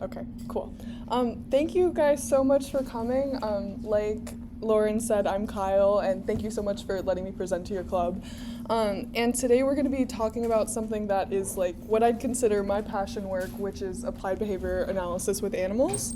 Okay, cool. Thank you guys so much for coming. Like Lauren said, I'm Kyle, and thank you so much for letting me present to your club. And today we're going to be talking about something that is like what I'd consider my passion work, which is applied behavior analysis with animals.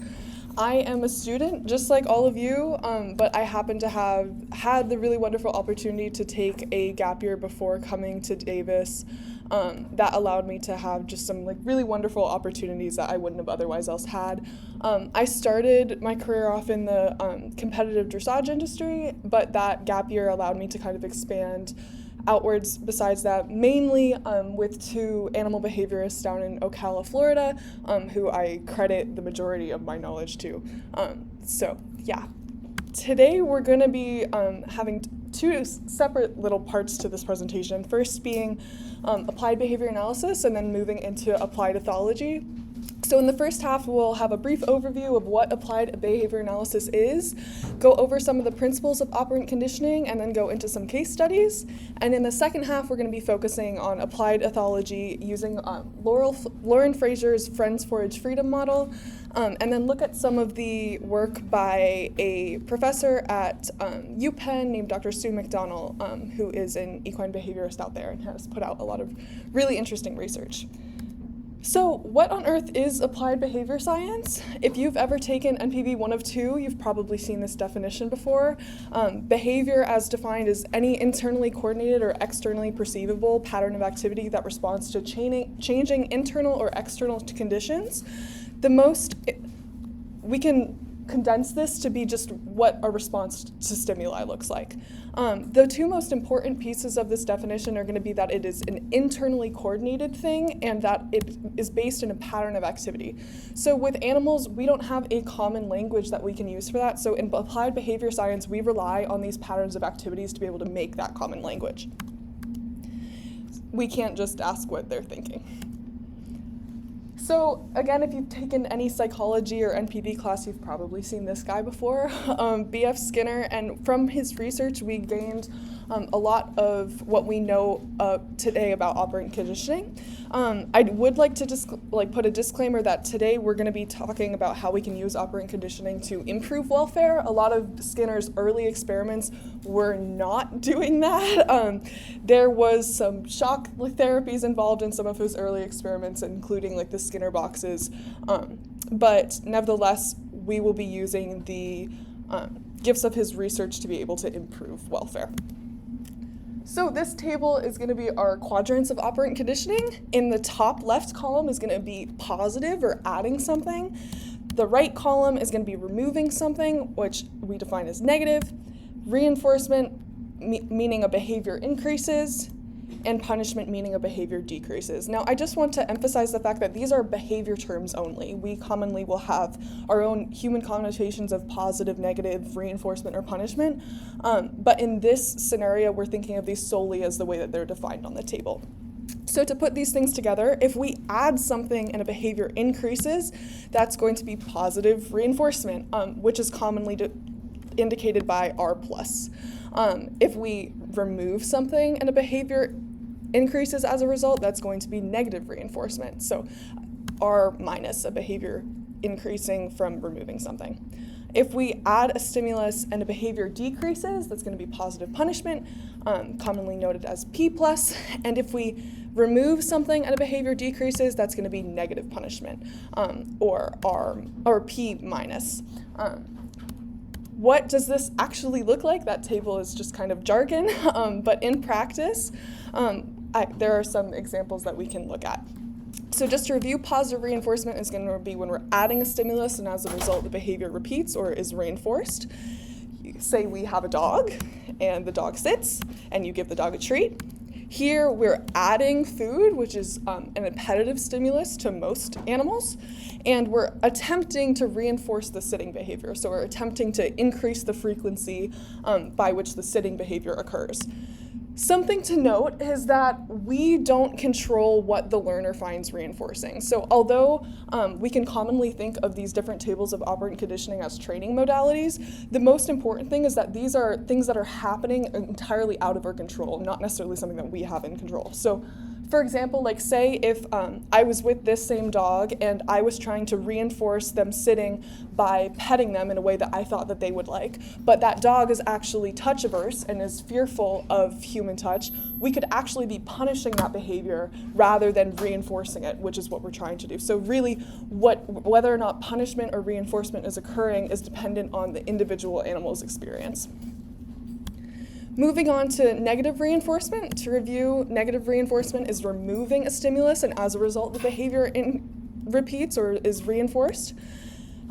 I am a student, just like all of you, but I happen to have had the really wonderful opportunity to take a gap year before coming to Davis. That allowed me to have just some like really wonderful opportunities that I wouldn't have otherwise else had. I started my career off in the competitive dressage industry, but that gap year allowed me to kind of expand outwards besides that, mainly with two animal behaviorists down in Ocala, Florida, who I credit the majority of my knowledge to. So yeah, today we're going to be having two separate little parts to this presentation. First being applied behavior analysis, and then moving into applied ethology. So in the first half, we'll have a brief overview of what applied behavior analysis is, go over some of the principles of operant conditioning, and then go into some case studies. And in the second half, we're going to be focusing on applied ethology using Lauren Fraser's Friends Forage Freedom model, and then look at some of the work by a professor at UPenn named Dr. Sue McDonnell, who is an equine behaviorist out there and has put out a lot of really interesting research. So what on earth is applied behavior science? If you've ever taken NPV 102, you've probably seen this definition before. Behavior as defined as any internally coordinated or externally perceivable pattern of activity that responds to changing internal or external conditions. We can condense this to be just what a response to stimuli looks like. The two most important pieces of this definition are going to be that it is an internally coordinated thing and that it is based in a pattern of activity. So with animals, we don't have a common language that we can use for that. So in applied behavior science, we rely on these patterns of activities to be able to make that common language. We can't just ask what they're thinking. So again, if you've taken any psychology or NPV class, you've probably seen this guy before, B.F. Skinner, and from his research, we gained a lot of what we know today about operant conditioning. I would like to just put a disclaimer that today we're going to be talking about how we can use operant conditioning to improve welfare. A lot of Skinner's early experiments were not doing that. There was some shock therapies involved in some of his early experiments, including like the Skinner boxes. But nevertheless, we will be using the gifts of his research to be able to improve welfare. So this table is going to be our quadrants of operant conditioning. In the top left column is going to be positive or adding something. The right column is going to be removing something, which we define as negative. Reinforcement, meaning a behavior increases, and punishment, meaning a behavior decreases. Now, I just want to emphasize the fact that these are behavior terms only. We commonly will have our own human connotations of positive, negative, reinforcement, or punishment. But in this scenario, we're thinking of these solely as the way that they're defined on the table. So to put these things together, if we add something and a behavior increases, that's going to be positive reinforcement, which is commonly indicated by R+. If we remove something and a behavior increases as a result, that's going to be negative reinforcement. So R-, a behavior increasing from removing something. If we add a stimulus and a behavior decreases, that's going to be positive punishment, commonly noted as P+. And if we remove something and a behavior decreases, that's going to be negative punishment, or R or P-. What does this actually look like? That table is just kind of jargon, but in practice, there are some examples that we can look at. So just to review, positive reinforcement is going to be when we're adding a stimulus and as a result the behavior repeats or is reinforced. Say we have a dog and the dog sits and you give the dog a treat. Here we're adding food, which is an appetitive stimulus to most animals, and we're attempting to reinforce the sitting behavior. So we're attempting to increase the frequency by which the sitting behavior occurs. Something to note is that we don't control what the learner finds reinforcing. So although we can commonly think of these different tables of operant conditioning as training modalities, the most important thing is that these are things that are happening entirely out of our control, not necessarily something that we have in control. So For example, like say if I was with this same dog and I was trying to reinforce them sitting by petting them in a way that I thought that they would like, but that dog is actually touch averse and is fearful of human touch, we could actually be punishing that behavior rather than reinforcing it, which is what we're trying to do. So really, whether or not punishment or reinforcement is occurring is dependent on the individual animal's experience. Moving on to negative reinforcement. To review, negative reinforcement is removing a stimulus, and as a result, the behavior repeats or is reinforced.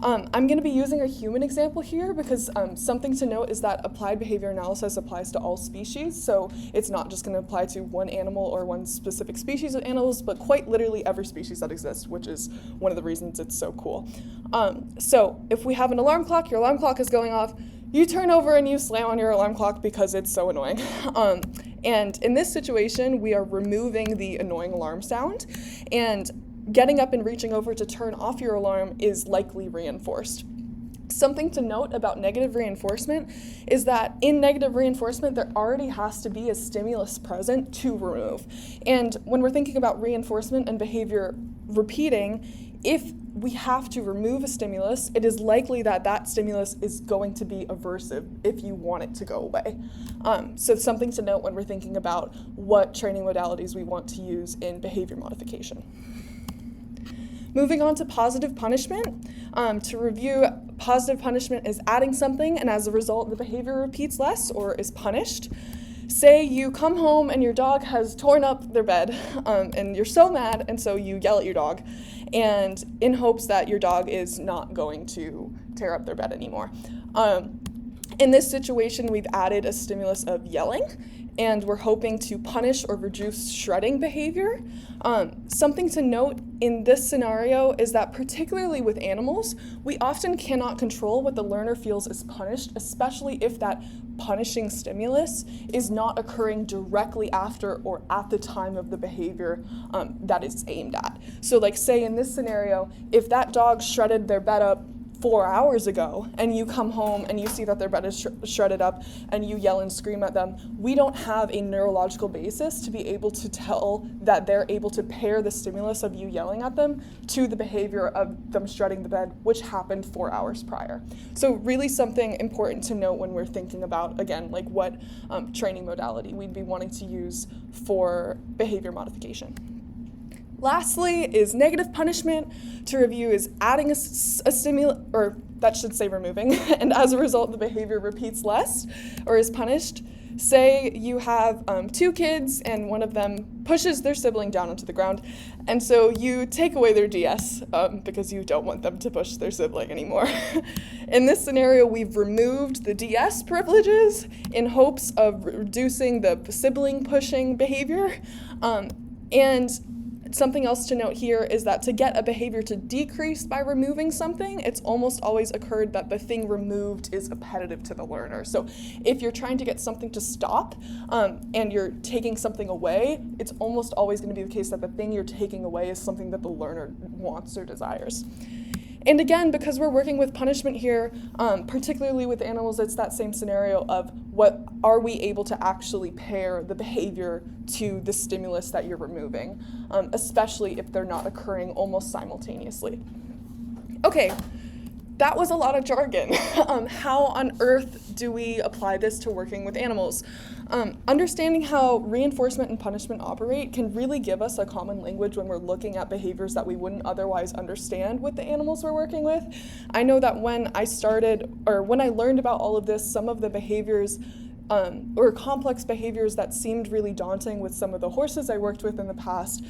I'm going to be using a human example here because something to note is that applied behavior analysis applies to all species, so it's not just going to apply to one animal or one specific species of animals, but quite literally every species that exists, which is one of the reasons it's so cool. So if we have an alarm clock, your alarm clock is going off, you turn over and you slam on your alarm clock because it's so annoying. And in this situation, we are removing the annoying alarm sound, and getting up and reaching over to turn off your alarm is likely reinforced. Something to note about negative reinforcement is that in negative reinforcement, there already has to be a stimulus present to remove. And when we're thinking about reinforcement and behavior repeating, if we have to remove a stimulus, it is likely that that stimulus is going to be aversive if you want it to go away. So something to note when we're thinking about what training modalities we want to use in behavior modification. Moving on to positive punishment. To review, positive punishment is adding something, and as a result, the behavior repeats less or is punished. Say you come home and your dog has torn up their bed, and you're so mad, and so you yell at your dog, and in hopes that your dog is not going to tear up their bed anymore. In this situation, we've added a stimulus of yelling, and we're hoping to punish or reduce shredding behavior. Something to note in this scenario is that particularly with animals, we often cannot control what the learner feels is punished, especially if that punishing stimulus is not occurring directly after or at the time of the behavior that it's aimed at. So like say in this scenario, if that dog shredded their bed up 4 hours ago and you come home and you see that their bed is shredded up and you yell and scream at them, we don't have a neurological basis to be able to tell that they're able to pair the stimulus of you yelling at them to the behavior of them shredding the bed, which happened 4 hours prior. So really something important to note when we're thinking about, again, like what training modality we'd be wanting to use for behavior modification. Lastly is negative punishment. To review is adding a stimulus, or that should say removing, and as a result the behavior repeats less or is punished. Say you have 2 kids and one of them pushes their sibling down onto the ground, and so you take away their DS because you don't want them to push their sibling anymore. In this scenario, we've removed the DS privileges in hopes of reducing the sibling pushing behavior, and something else to note here is that to get a behavior to decrease by removing something, it's almost always occurred that the thing removed is appetitive to the learner. So if you're trying to get something to stop and you're taking something away, it's almost always going to be the case that the thing you're taking away is something that the learner wants or desires. And again, because we're working with punishment here, particularly with animals, it's that same scenario of what are we able to actually pair the behavior to the stimulus that you're removing, especially if they're not occurring almost simultaneously. Okay, that was a lot of jargon. How on earth do we apply this to working with animals? Understanding how reinforcement and punishment operate can really give us a common language when we're looking at behaviors that we wouldn't otherwise understand with the animals we're working with. I know that when I learned about all of this, some of the behaviors or complex behaviors that seemed really daunting with some of the horses I worked with in the past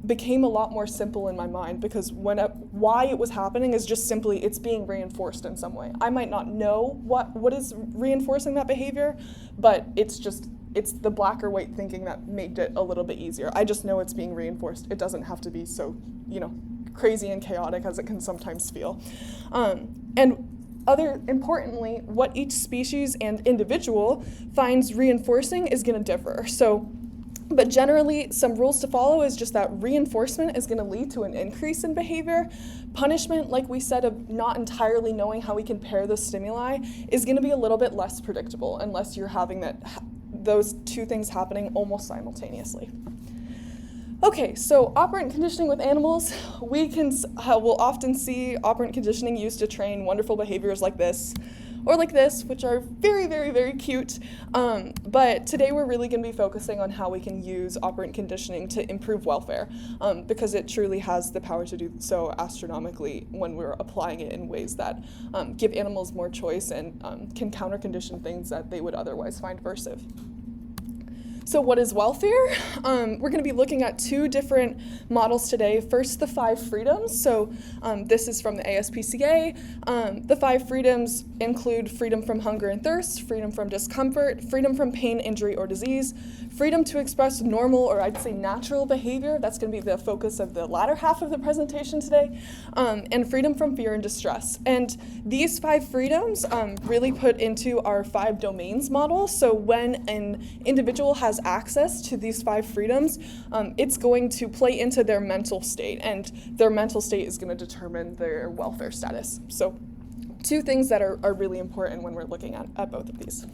became a lot more simple in my mind, because why it was happening is just simply it's being reinforced in some way. I might not know what is reinforcing that behavior, but it's the black or white thinking that made it a little bit easier. I just know it's being reinforced. It doesn't have to be so, crazy and chaotic as it can sometimes feel. Importantly, what each species and individual finds reinforcing is going to differ. But generally, some rules to follow is just that reinforcement is going to lead to an increase in behavior. Punishment, like we said, of not entirely knowing how we can pair the stimuli, is going to be a little bit less predictable unless you're having those two things happening almost simultaneously. Okay, so operant conditioning with animals, we'll often see operant conditioning used to train wonderful behaviors like this, or like this, which are very, very, very cute. But today we're really going to be focusing on how we can use operant conditioning to improve welfare, because it truly has the power to do so astronomically when we're applying it in ways that give animals more choice and can counter-condition things that they would otherwise find aversive. So what is welfare? We're going to be looking at two different models today. First, the 5 freedoms. So this is from the ASPCA. The 5 freedoms include freedom from hunger and thirst, freedom from discomfort, freedom from pain, injury, or disease, freedom to express normal, or I'd say natural behavior. That's going to be the focus of the latter half of the presentation today, and freedom from fear and distress. And these 5 freedoms really put into our 5 domains model. So when an individual has access to these 5 freedoms, it's going to play into their mental state, and their mental state is going to determine their welfare status. So 2 things that are really important when we're looking at both of these.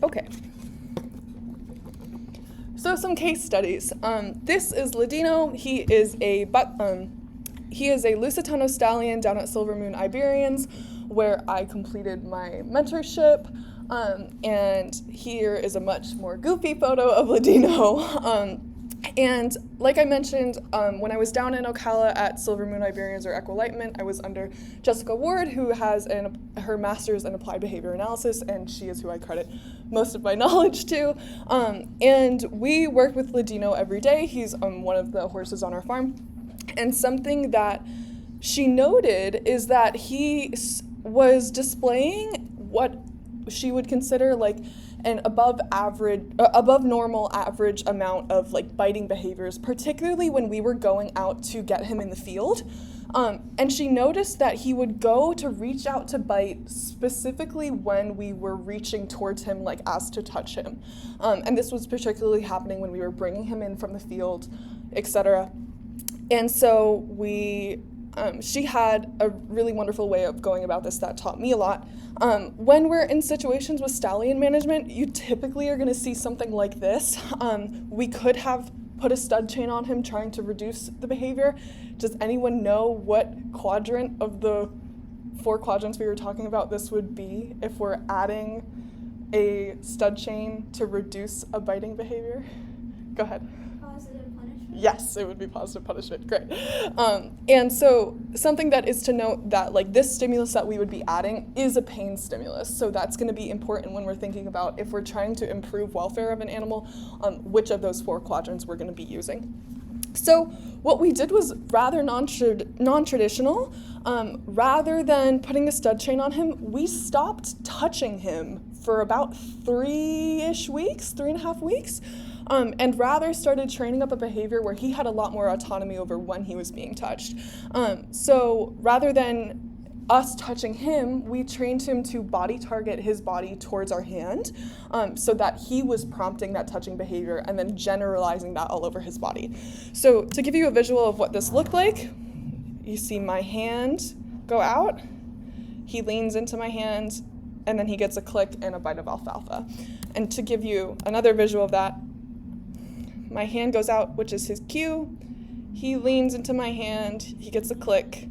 Okay. So some case studies. This is Ladino. He is a Lusitano stallion down at Silver Moon Iberians, where I completed my mentorship. And here is a much more goofy photo of Ladino. And like I mentioned, when I was down in Ocala at Silver Moon Iberians or Equilightment, I was under Jessica Ward, who has her master's in applied behavior analysis, and she is who I credit most of my knowledge to. And we work with Ladino every day. He's one of the horses on our farm. And something that she noted is that he was displaying what she would consider like an above normal average amount of like biting behaviors, particularly when we were going out to get him in the field. And she noticed that he would go to reach out to bite specifically when we were reaching towards him, like as to touch him. And this was particularly happening when we were bringing him in from the field, etc. And so she had a really wonderful way of going about this that taught me a lot. When we're in situations with stallion management, you typically are going to see something like this. We could have put a stud chain on him trying to reduce the behavior. Does anyone know what quadrant of the 4 quadrants we were talking about this would be if we're adding a stud chain to reduce a biting behavior? Go ahead. Positive punishment? Yes, it would be positive punishment. Great. And so something that is to note that like this stimulus that we would be adding is a pain stimulus. So that's going to be important when we're thinking about if we're trying to improve welfare of an animal, which of those 4 quadrants we're going to be using. So what we did was rather non-traditional. Rather than putting a stud chain on him, we stopped touching him for about 3-ish weeks, 3.5 weeks. And rather started training up a behavior where he had a lot more autonomy over when he was being touched. So rather than us touching him, we trained him to body target his body towards our hand, so that he was prompting that touching behavior and then generalizing that all over his body. So to give you a visual of what this looked like, you see my hand go out, he leans into my hand, and then he gets a click and a bite of alfalfa. And to give you another visual of that, my hand goes out, which is his cue. He leans into my hand, he gets a click,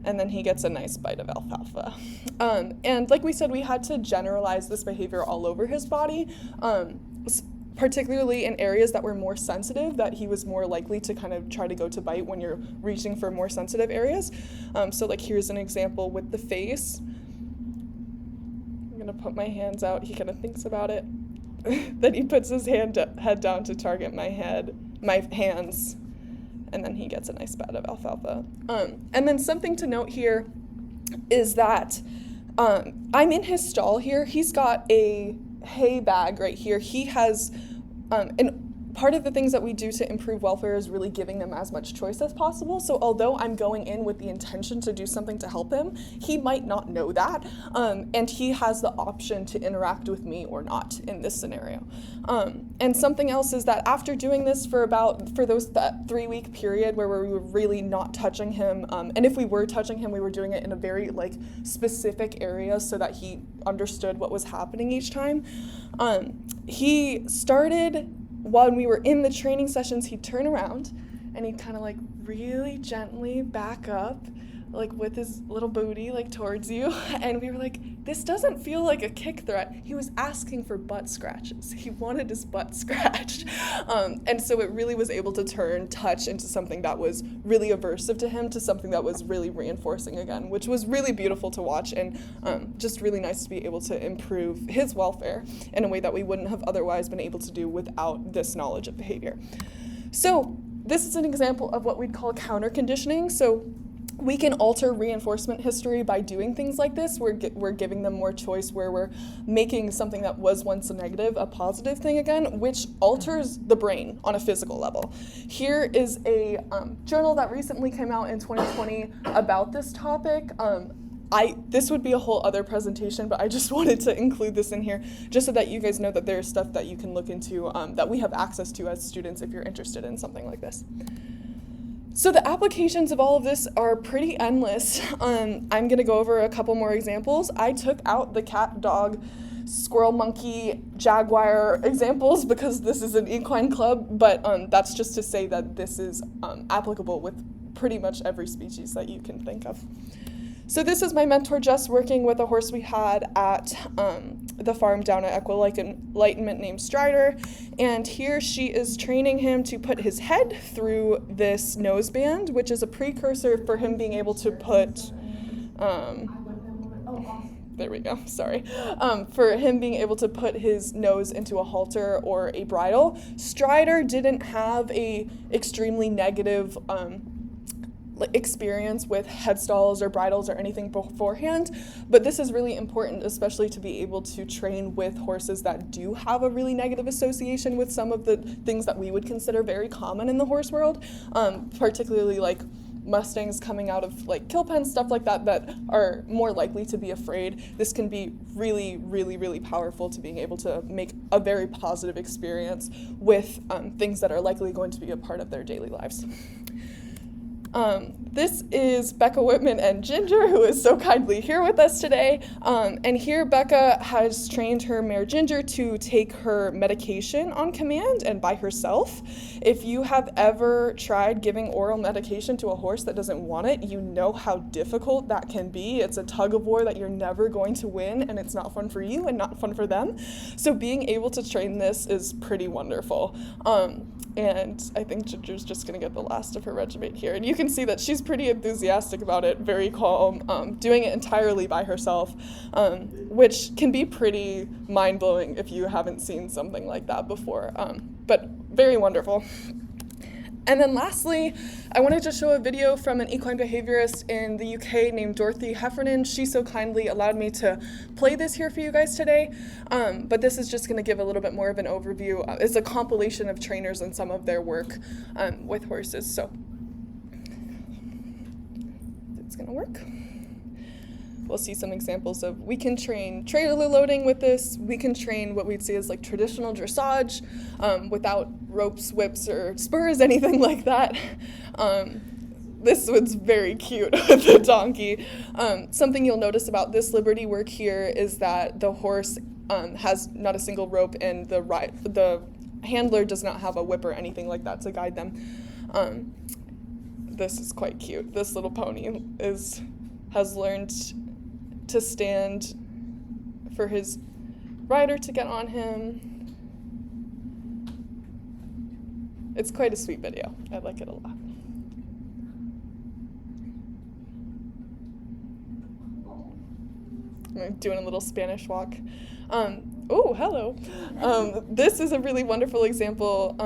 and then he gets a nice bite of alfalfa. And like we said, we had to generalize this behavior all over his body, particularly in areas that were more sensitive, that he was more likely to kind of try to go to bite when you're reaching for more sensitive areas. So like here's an example with the face. I'm gonna put my hands out, he kind of thinks about it. Then he puts his head down to target my hands, and then he gets a nice bite of alfalfa. And then something to note here is that I'm in his stall here. He's got a hay bag right here. He has part of the things that we do to improve welfare is really giving them as much choice as possible. So although I'm going in with the intention to do something to help him, he might not know that, and he has the option to interact with me or not in this scenario. And something else is that after doing this for that 3-week period where we were really not touching him, and if we were touching him, we were doing it in a very specific area so that he understood what was happening each time. He started, when we were in the training sessions, he'd turn around and he'd kind of really gently back up, with his little booty towards you, and we were like, this doesn't feel like a kick threat. He was asking for butt scratches. He wanted his butt scratched. And so it really was able to turn touch into something that was really aversive to him to something that was really reinforcing again, which was really beautiful to watch, and just really nice to be able to improve his welfare in a way that we wouldn't have otherwise been able to do without this knowledge of behavior. So this is an example of what we'd call counter conditioning. So we can alter reinforcement history by doing things like this. We're giving them more choice, where we're making something that was once a negative a positive thing again, which alters the brain on a physical level. Here is a journal that recently came out in 2020 about this topic. This would be a whole other presentation, but I just wanted to include this in here just so that you guys know that there's stuff that you can look into that we have access to as students if you're interested in something like this. So the applications of all of this are pretty endless. I'm going to go over a couple more examples. I took out the cat, dog, squirrel, monkey, jaguar examples because this is an equine club, but that's just to say that this is applicable with pretty much every species that you can think of. So this is my mentor Jess working with a horse we had at the farm down at Equienlightenment named Strider, and here she is training him to put his head through this noseband, which is a precursor for him being able to put, there we go, sorry, for him being able to put his nose into a halter or a bridle. Strider didn't have a extremely negative experience with head stalls or bridles or anything beforehand, but this is really important, especially to be able to train with horses that do have a really negative association with some of the things that we would consider very common in the horse world, particularly Mustangs coming out of kill pens, stuff like that, that are more likely to be afraid. This can be really, really, really powerful to being able to make a very positive experience with things that are likely going to be a part of their daily lives. This is Becca Whitman and Ginger, who is so kindly here with us today. And here Becca has trained her mare Ginger to take her medication on command and by herself. If you have ever tried giving oral medication to a horse that doesn't want it, you know how difficult that can be. It's a tug of war that you're never going to win, and it's not fun for you and not fun for them. So being able to train this is pretty wonderful. And I think Ginger's just going to get the last of her regimen here. And you can see that she's pretty enthusiastic about it, very calm, doing it entirely by herself, which can be pretty mind-blowing if you haven't seen something like that before, but very wonderful. And then lastly, I wanted to show a video from an equine behaviorist in the UK named Dorothy Heffernan. She so kindly allowed me to play this here for you guys today, but this is just going to give a little bit more of an overview. It's a compilation of trainers and some of their work with horses, so it's going to work. We'll see some examples of, we can train trailer loading with this, we can train what we'd see as traditional dressage without ropes, whips, or spurs, anything like that. This one's very cute with the donkey. Something you'll notice about this Liberty work here is that the horse has not a single rope, and the handler does not have a whip or anything like that to guide them. This is quite cute. This little pony has learned to stand for his rider to get on him. It's quite a sweet video. I like it a lot. I'm doing a little Spanish walk. Oh, hello. This is a really wonderful example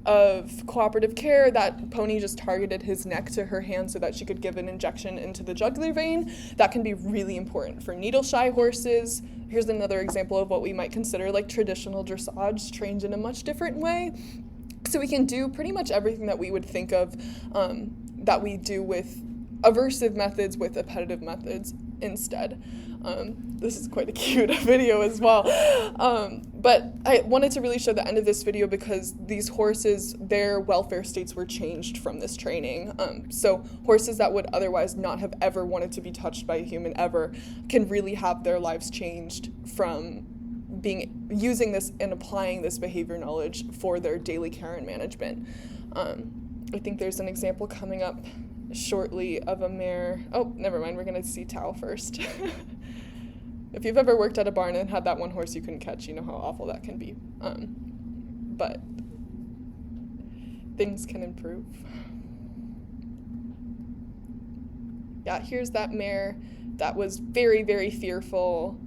of cooperative care. That pony just targeted his neck to her hand so that she could give an injection into the jugular vein. That can be really important for needle-shy horses. Here's another example of what we might consider traditional dressage trained in a much different way. So we can do pretty much everything that we would think of that we do with aversive methods with appetitive methods instead. This is quite a cute video as well. But I wanted to really show the end of this video because these horses, their welfare states were changed from this training. So horses that would otherwise not have ever wanted to be touched by a human ever can really have their lives changed from using this and applying this behavior knowledge for their daily care and management. I think there's an example coming up shortly of a mare. Oh, never mind, we're gonna see Tao first. If you've ever worked at a barn and had that one horse you couldn't catch, you know how awful that can be. But things can improve. Yeah, here's that mare that was very, very fearful.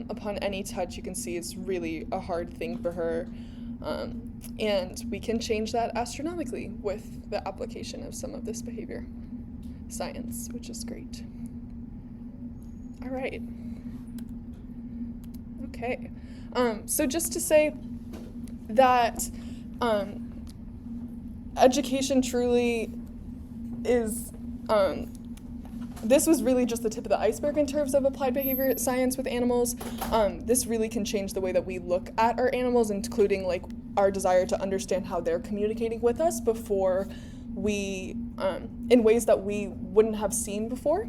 Upon any touch, you can see it's really a hard thing for her. And we can change that astronomically with the application of some of this behavior science, which is great. All right. Okay. So just to say that education truly is, this was really just the tip of the iceberg in terms of applied behavior science with animals. This really can change the way that we look at our animals, including like our desire to understand how they're communicating with us before we, in ways that we wouldn't have seen before,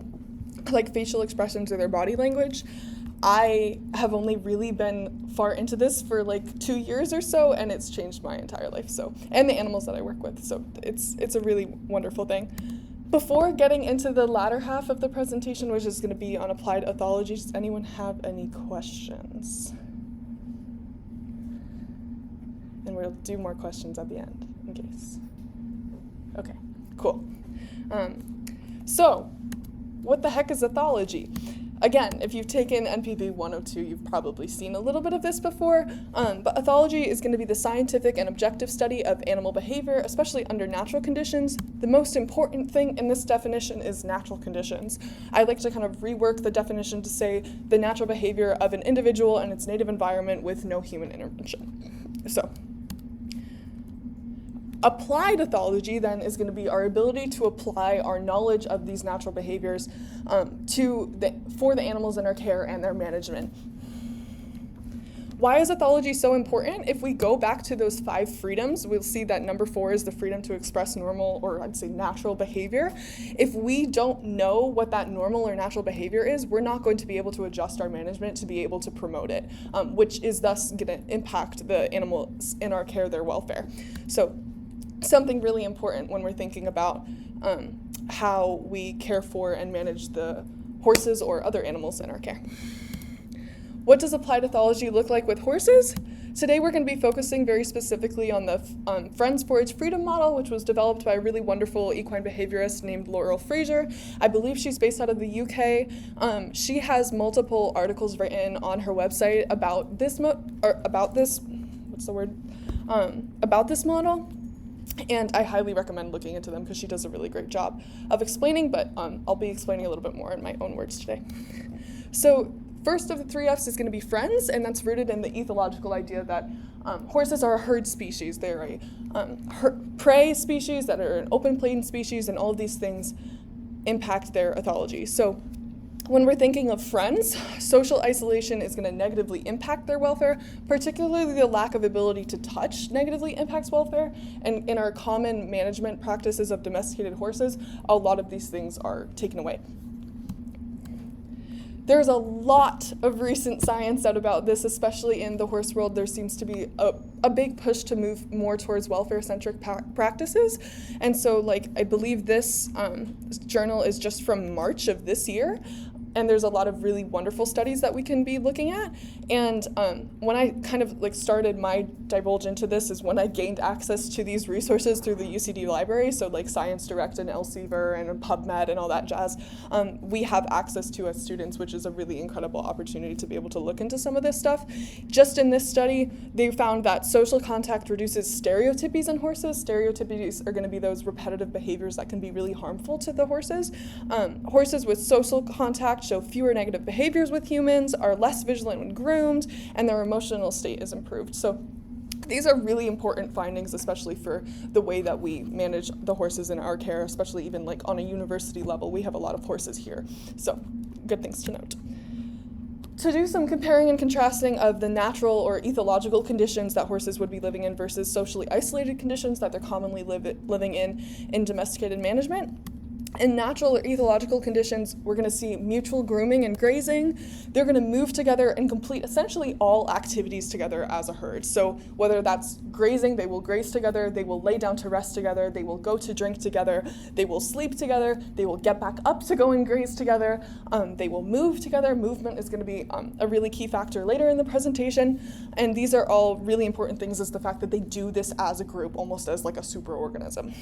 like facial expressions or their body language. I have only really been far into this for like 2 years or so, and it's changed my entire life. So, and the animals that I work with. So it's a really wonderful thing. Before getting into the latter half of the presentation, which is going to be on applied ethology, does anyone have any questions? And we'll do more questions at the end, in case. Okay, cool. So, what the heck is ethology? Again, if you've taken NPV 102, you've probably seen a little bit of this before, but ethology is going to be the scientific and objective study of animal behavior, especially under natural conditions. The most important thing in this definition is natural conditions. I like to kind of rework the definition to say the natural behavior of an individual and its native environment with no human intervention. So, applied ethology then is going to be our ability to apply our knowledge of these natural behaviors for the animals in our care and their management. Why is ethology so important? If we go back to those 5 freedoms, we'll see that number 4 is the freedom to express normal, or I'd say natural behavior. If we don't know what that normal or natural behavior is, we're not going to be able to adjust our management to be able to promote it, which is thus going to impact the animals in our care, their welfare. So, something really important when we're thinking about how we care for and manage the horses or other animals in our care. What does applied ethology look like with horses? Today we're going to be focusing very specifically on the Friends Forage Freedom Model, which was developed by a really wonderful equine behaviorist named Laurel Fraser. I believe she's based out of the UK. She has multiple articles written on her website about this model. And I highly recommend looking into them because she does a really great job of explaining, but I'll be explaining a little bit more in my own words today. So first of the 3 F's is going to be friends, and that's rooted in the ethological idea that horses are a herd species. They're a prey species that are an open plain species, and all of these things impact their ethology. So when we're thinking of friends, social isolation is going to negatively impact their welfare, particularly the lack of ability to touch negatively impacts welfare. And in our common management practices of domesticated horses, a lot of these things are taken away. There's a lot of recent science out about this, especially in the horse world. There seems to be a big push to move more towards welfare-centric practices. And so, I believe this journal is just from March of this year. And there's a lot of really wonderful studies that we can be looking at. And when I kind of started my divulge into this is when I gained access to these resources through the UCD library. So Science Direct and Elsevier and PubMed and all that jazz, we have access to as students, which is a really incredible opportunity to be able to look into some of this stuff. Just in this study, they found that social contact reduces stereotypies in horses. Stereotypies are going to be those repetitive behaviors that can be really harmful to the horses. Horses with social contact show fewer negative behaviors with humans, are less vigilant when groomed, and their emotional state is improved. So These are really important findings, especially for the way that we manage the horses in our care, especially even like on a university level. We have a lot of horses here, so good things to note. To do some comparing and contrasting of the natural or ethological conditions that horses would be living in versus socially isolated conditions that they're commonly living in domesticated management. In natural or ethological conditions, we're going to see mutual grooming and grazing. They're going to move together and complete essentially all activities together as a herd. So whether that's grazing, they will graze together, they will lay down to rest together, they will go to drink together, they will sleep together, they will get back up to go and graze together, they will move together. Movement is going to be a really key factor later in the presentation. And these are all really important things, is the fact that they do this as a group, almost as like a superorganism.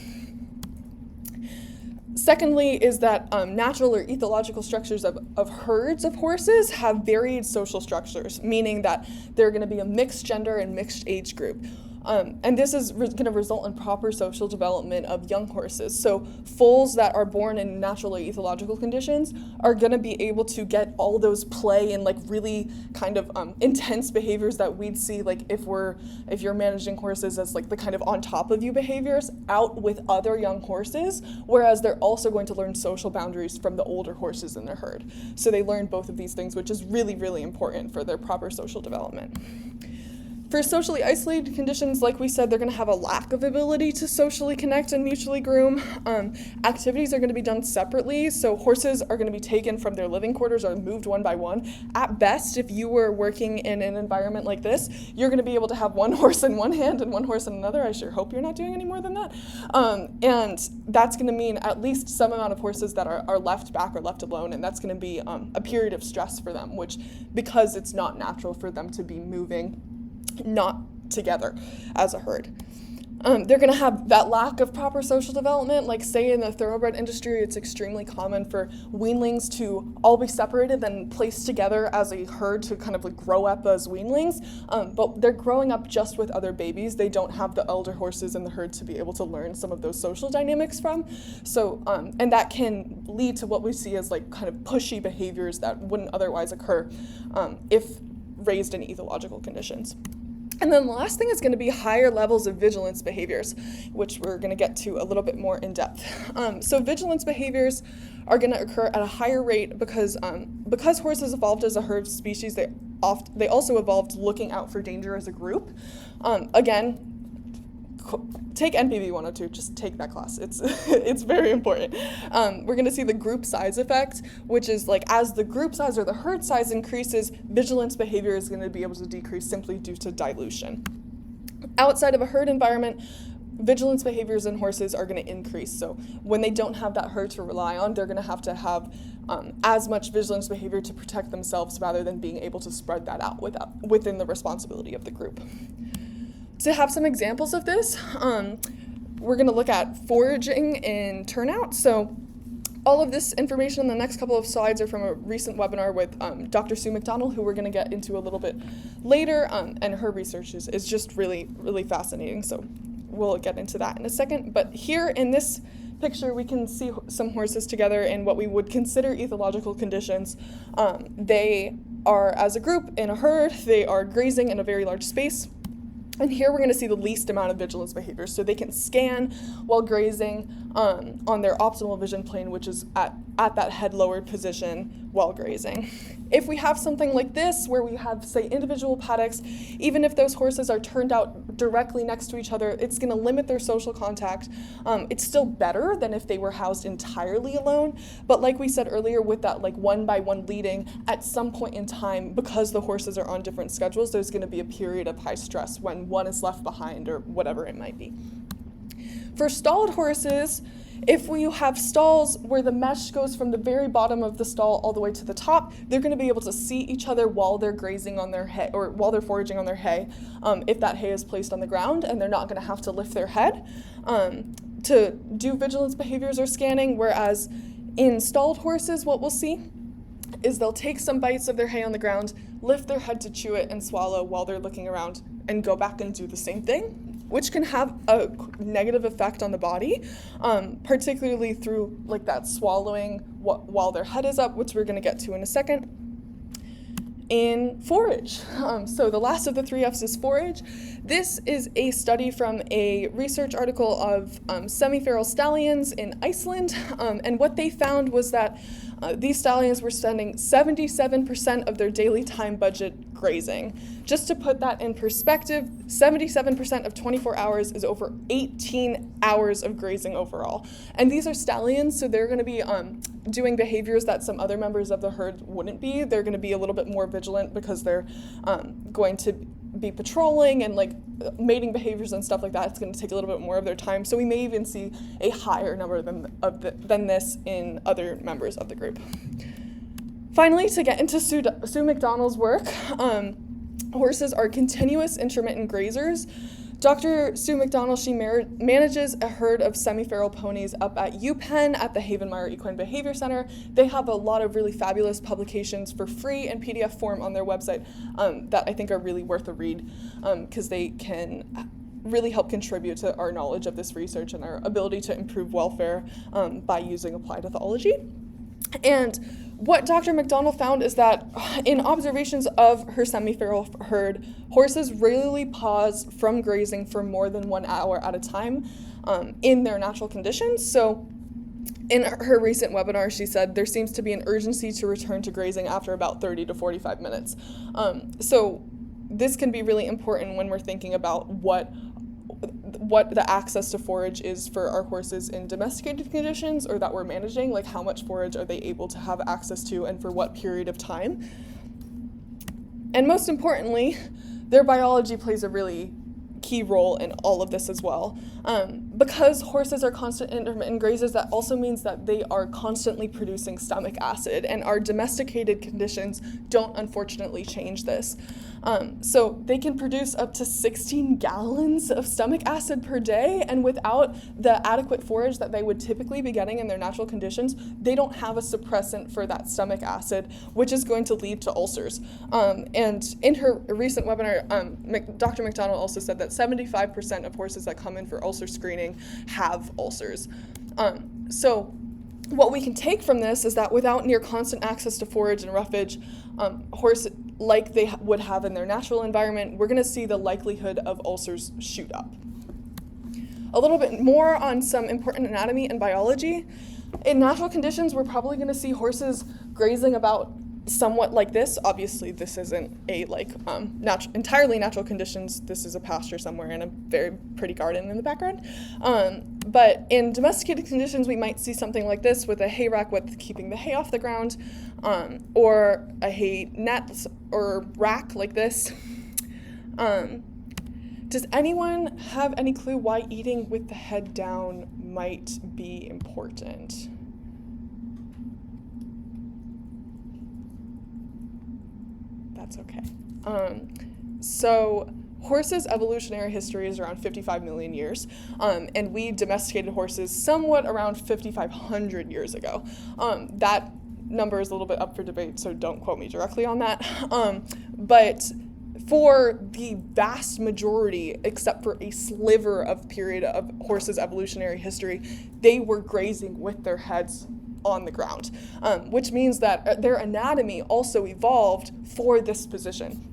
Secondly is that natural or ethological structures of herds of horses have varied social structures, meaning that they're going to be a mixed gender and mixed age group. And this is going to result in proper social development of young horses. So foals that are born in natural or ethological conditions are going to be able to get all those play and like really kind of intense behaviors that we'd see like if you're managing horses as like the kind of on top of you behaviors out with other young horses, whereas they're also going to learn social boundaries from the older horses in their herd. So they learn both of these things, which is really, really important for their proper social development. For socially isolated conditions, like we said, they're going to have a lack of ability to socially connect and mutually groom. Activities are going to be done separately, so horses are going to be taken from their living quarters or moved one by one. At best, if you were working in an environment like this, you're going to be able to have one horse in one hand and one horse in another. I sure hope you're not doing any more than that. And that's going to mean at least some amount of horses that are left back or left alone, and that's going to be a period of stress for them, which, because it's not natural for them to be moving not together as a herd. They're going to have that lack of proper social development. Like say in the thoroughbred industry, it's extremely common for weanlings to all be separated and placed together as a herd to kind of like grow up as weanlings, but they're growing up just with other babies. They don't have the elder horses in the herd to be able to learn some of those social dynamics from. So, and that can lead to what we see as like kind of pushy behaviors that wouldn't otherwise occur if raised in ethological conditions. And then the last thing is going to be higher levels of vigilance behaviors, which we're going to get to a little bit more in depth. So vigilance behaviors are going to occur at a higher rate because horses evolved as a herd species, they also evolved looking out for danger as a group. Again, take NPV 102, just take that class. It's very important. We're going to see the group size effect, which is like as the group size or the herd size increases, vigilance behavior is going to be able to decrease simply due to dilution. Outside of a herd environment, vigilance behaviors in horses are going to increase. So when they don't have that herd to rely on, they're going to have as much vigilance behavior to protect themselves rather than being able to spread that out within the responsibility of the group. To have some examples of this, we're going to look at foraging and turnout. So all of this information in the next couple of slides are from a recent webinar with Dr. Sue McDonald, who we're going to get into a little bit later, and her research is just really, really fascinating. So we'll get into that in a second. But here in this picture, we can see some horses together in what we would consider ethological conditions. They are, as a group, in a herd. They are grazing in a very large space. And here we're going to see the least amount of vigilance behavior. So they can scan while grazing on their optimal vision plane, which is at that head lowered position while grazing. If we have something like this, where we have, say, individual paddocks, even if those horses are turned out directly next to each other, it's going to limit their social contact. It's still better than if they were housed entirely alone. But like we said earlier, with that like one by one leading, at some point in time, because the horses are on different schedules, there's going to be a period of high stress when one is left behind or whatever it might be. For stalled horses, if we have stalls where the mesh goes from the very bottom of the stall all the way to the top, they're going to be able to see each other while they're grazing on their hay, or while they're foraging on their hay, if that hay is placed on the ground, and they're not going to have to lift their head to do vigilance behaviors or scanning, whereas in stalled horses, what we'll see is they'll take some bites of their hay on the ground, lift their head to chew it and swallow while they're looking around, and go back and do the same thing, which can have a negative effect on the body, particularly through like that swallowing while their head is up, which we're going to get to in a second. in forage. So the last of the 3 F's is forage. This is a study from a research article of semi-feral stallions in Iceland, and what they found was that these stallions were spending 77% of their daily time budget grazing. Just to put that in perspective, 77% of 24 hours is over 18 hours of grazing overall. And these are stallions, so they're going to be doing behaviors that some other members of the herd wouldn't be. They're going to be a little bit more vigilant because they're going to be patrolling and like mating behaviors and stuff like that. It's going to take a little bit more of their time. So we may even see a higher number than this in other members of the group. Finally, to get into Sue McDonald's work, horses are continuous intermittent grazers. Dr. Sue McDonald, she manages a herd of semi-feral ponies up at UPenn at the Havenmeyer Equine Behavior Center. They have a lot of really fabulous publications for free in PDF form on their website that I think are really worth a read because they can really help contribute to our knowledge of this research and our ability to improve welfare by using applied ethology. And what Dr. McDonald found is that in observations of her semi-feral herd, horses rarely pause from grazing for more than 1 hour at a time in their natural conditions. So in her recent webinar, she said there seems to be an urgency to return to grazing after about 30 to 45 minutes. So this can be really important when we're thinking about what the access to forage is for our horses in domesticated conditions or that we're managing, like how much forage are they able to have access to and for what period of time. And most importantly, their biology plays a really key role in all of this as well. Because horses are constant intermittent grazers, that also means that they are constantly producing stomach acid, and our domesticated conditions don't unfortunately change this. So they can produce up to 16 gallons of stomach acid per day, and without the adequate forage that they would typically be getting in their natural conditions, they don't have a suppressant for that stomach acid, which is going to lead to ulcers. And in her recent webinar, Dr. McDonald also said that 75% of horses that come in for ulcer screening have ulcers. So what we can take from this is that without near constant access to forage and roughage, horse like they would have in their natural environment, we're going to see the likelihood of ulcers shoot up. A little bit more on some important anatomy and biology. In natural conditions, we're probably going to see horses grazing about somewhat like this. Obviously, this isn't a entirely natural conditions. This is a pasture somewhere and a very pretty garden in the background. But in domesticated conditions, we might see something like this with a hay rack with keeping the hay off the ground, or a hay net or rack like this. Does anyone have any clue why eating with the head down might be important? That's okay. So horses' evolutionary history is around 55 million years, and we domesticated horses somewhat around 5,500 years ago. That number is a little bit up for debate, so don't quote me directly on that. But for the vast majority, except for a sliver of period of horses' evolutionary history, they were grazing with their heads on the ground, which means that their anatomy also evolved for this position.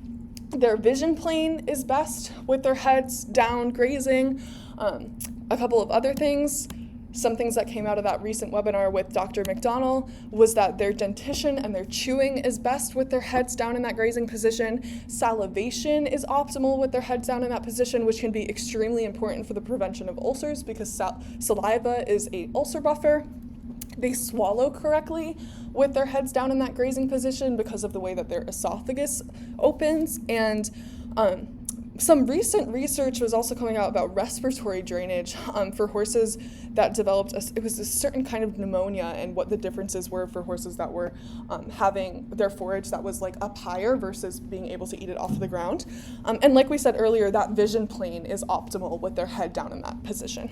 Their vision plane is best with their heads down grazing. A couple of other things, some things that came out of that recent webinar with Dr. McDonald was that their dentition and their chewing is best with their heads down in that grazing position. Salivation is optimal with their heads down in that position, which can be extremely important for the prevention of ulcers because saliva is an ulcer buffer. They swallow correctly with their heads down in that grazing position because of the way that their esophagus opens. And some recent research was also coming out about respiratory drainage for horses that developed, it was a certain kind of pneumonia, and what the differences were for horses that were having their forage that was like up higher versus being able to eat it off the ground. And like we said earlier, that vision plane is optimal with their head down in that position.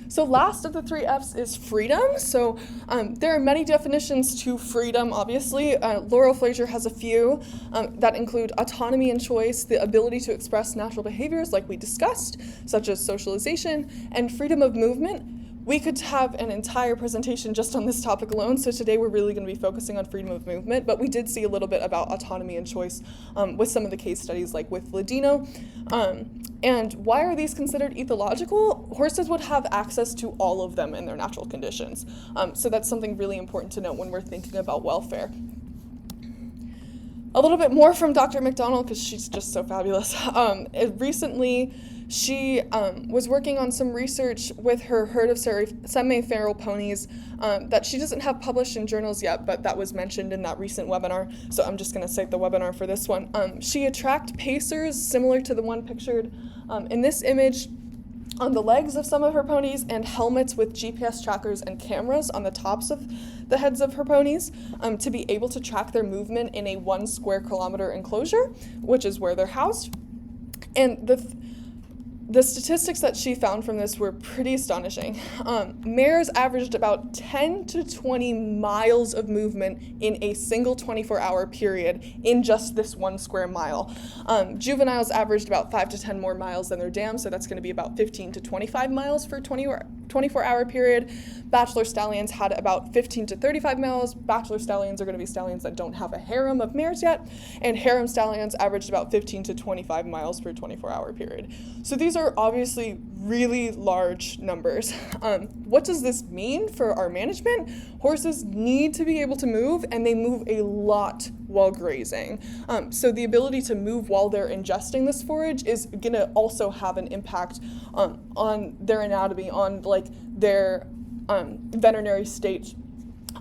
So last of the 3 F's is freedom. So there are many definitions to freedom, obviously. Laurel Frazier has a few that include autonomy and choice, the ability to express natural behaviors like we discussed, such as socialization, and freedom of movement, We could have an entire presentation just on this topic alone, so today we're really going to be focusing on freedom of movement, but we did see a little bit about autonomy and choice with some of the case studies, like with Ladino. And why are these considered ethological? Horses would have access to all of them in their natural conditions. So that's something really important to note when we're thinking about welfare. A little bit more from Dr. McDonald, because she's just so fabulous. Recently, she was working on some research with her herd of semi-feral ponies that she doesn't have published in journals yet, but that was mentioned in that recent webinar, so I'm just going to cite the webinar for this one. She attracted pacers similar to the one pictured in this image on the legs of some of her ponies, and helmets with GPS trackers and cameras on the tops of the heads of her ponies to be able to track their movement in a 1 square kilometer enclosure, which is where they're housed. And the statistics that she found from this were pretty astonishing. Mares averaged about 10 to 20 miles of movement in a single 24-hour period in just this 1 square mile. Juveniles averaged about 5 to 10 more miles than their dams, so that's going to be about 15 to 25 miles for a 24-hour period. Bachelor stallions had about 15 to 35 miles. Bachelor stallions are going to be stallions that don't have a harem of mares yet, and harem stallions averaged about 15 to 25 miles per 24-hour period. So these are obviously really large numbers. What does this mean for our management? Horses need to be able to move, and they move a lot while grazing. So the ability to move while they're ingesting this forage is going to also have an impact on their anatomy, on like their veterinary state,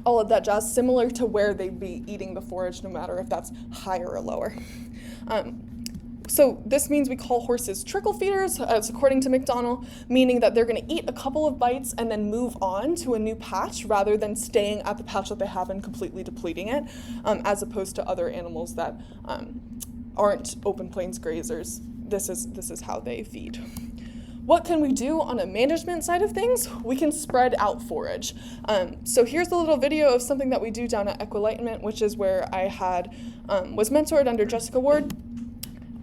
all of that jazz, similar to where they'd be eating the forage, no matter if that's higher or lower. So this means we call horses trickle feeders, as according to McDonald, meaning that they're going to eat a couple of bites and then move on to a new patch rather than staying at the patch that they have and completely depleting it, as opposed to other animals that aren't open plains grazers. This is how they feed. What can we do on a management side of things? We can spread out forage. So here's a little video of something that we do down at Equilightment, which is where I was mentored under Jessica Ward.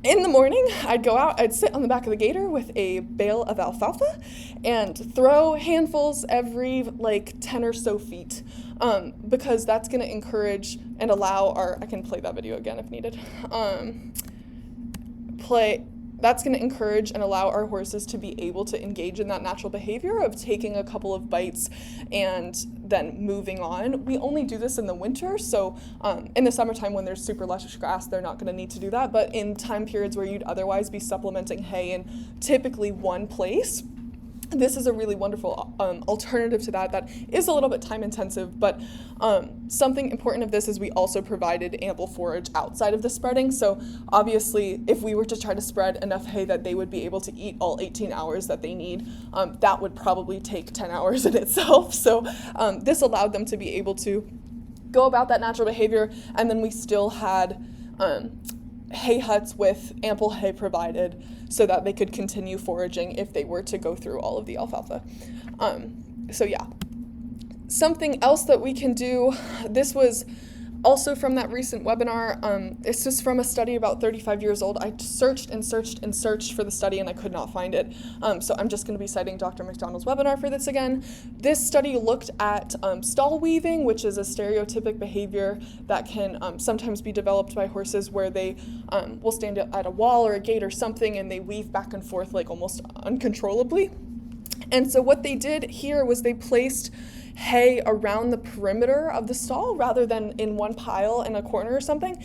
In the morning, I'd go out, I'd sit on the back of the gator with a bale of alfalfa and throw handfuls every like 10 or so feet, because that's going to encourage and allow I can play that video again if needed, that's going to encourage and allow our horses to be able to engage in that natural behavior of taking a couple of bites and then moving on. We only do this in the winter, so in the summertime when there's super lush grass, they're not going to need to do that, but in time periods where you'd otherwise be supplementing hay in typically one place, this is a really wonderful alternative to that is a little bit time intensive, but something important of this is we also provided ample forage outside of the spreading. So obviously if we were to try to spread enough hay that they would be able to eat all 18 hours that they need, that would probably take 10 hours in itself. So this allowed them to be able to go about that natural behavior, and then we still had hay huts with ample hay provided so that they could continue foraging if they were to go through all of the alfalfa. So yeah. Something else that we can do, this was also from that recent webinar, it's just from a study about 35 years old. I searched and searched and searched for the study and I could not find it. So I'm just going to be citing Dr. McDonald's webinar for this again. This study looked at stall weaving, which is a stereotypic behavior that can sometimes be developed by horses where they will stand at a wall or a gate or something and they weave back and forth like almost uncontrollably. And so what they did here was they placed hay around the perimeter of the stall rather than in one pile in a corner or something.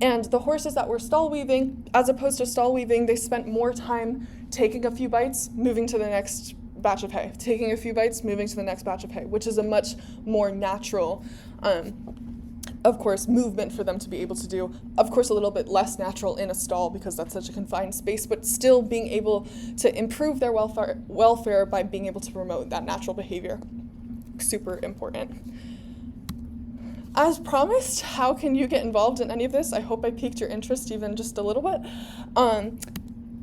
And the horses that were stall weaving, as opposed to stall weaving, they spent more time taking a few bites, moving to the next batch of hay, taking a few bites, moving to the next batch of hay, which is a much more natural, of course, movement for them to be able to do. Of course, a little bit less natural in a stall because that's such a confined space, but still being able to improve their welfare by being able to promote that natural behavior. Super important. As promised, how can you get involved in any of this? I hope I piqued your interest even just a little bit.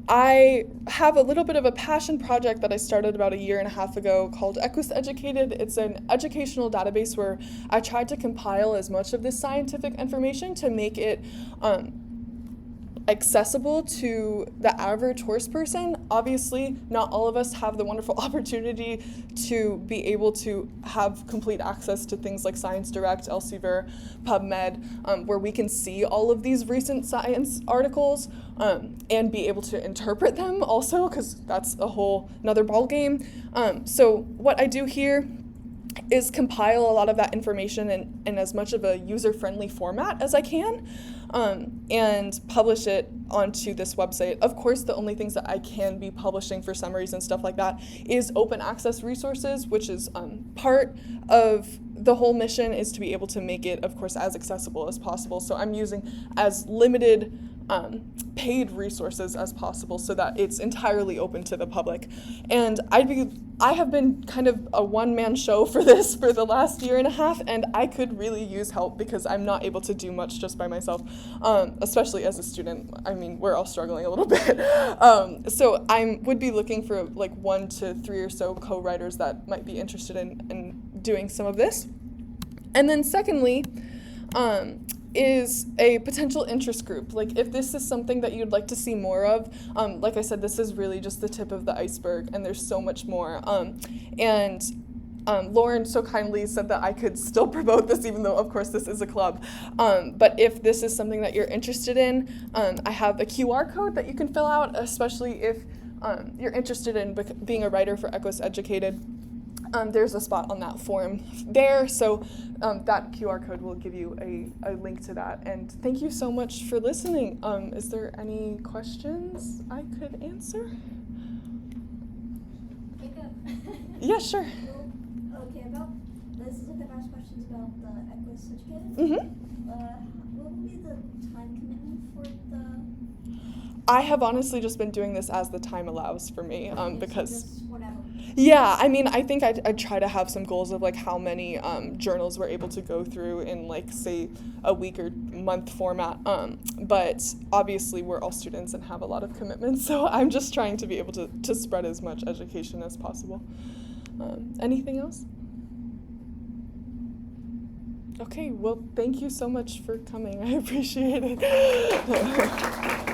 I have a little bit of a passion project that I started about 1.5 years ago called Equus Educated. It's an educational database where I tried to compile as much of this scientific information to make it accessible to the average horse person. Obviously, not all of us have the wonderful opportunity to be able to have complete access to things like Science Direct, Elsevier, PubMed, where we can see all of these recent science articles and be able to interpret them also, because that's a whole another ballgame. So what I do here is compile a lot of that information in as much of a user-friendly format as I can, and publish it onto this website. Of course, the only things that I can be publishing for summaries and stuff like that is open access resources, which is part of the whole mission, is to be able to make it, of course, as accessible as possible. So I'm using as limited paid resources as possible so that it's entirely open to the public. And I have been kind of a one-man show for this for the last year and a half, and I could really use help because I'm not able to do much just by myself, especially as a student. I mean, we're all struggling a little bit. So I would be looking for like 1 to 3 or so co-writers that might be interested in doing some of this. And then secondly, is a potential interest group. Like if this is something that you'd like to see more of, like I said, this is really just the tip of the iceberg, and there's so much more. Lauren so kindly said that I could still promote this, even though of course this is a club. But if this is something that you're interested in, I have a QR code that you can fill out, especially if you're interested in being a writer for Equus Educated. There's a spot on that form there, so that QR code will give you a link to that. And thank you so much for listening. Is there any questions I could answer? Yeah, sure. Okay, about this is the last questions about the Equus Educated. Mm-hmm. What will be the time commitment for the? I have honestly just been doing this as the time allows for me, because. So just whatever. Yeah, I mean, I think I'd try to have some goals of like how many journals we're able to go through in like, say, a week or month format. But obviously we're all students and have a lot of commitments, so I'm just trying to be able to spread as much education as possible. Anything else? Okay, well, thank you so much for coming. I appreciate it.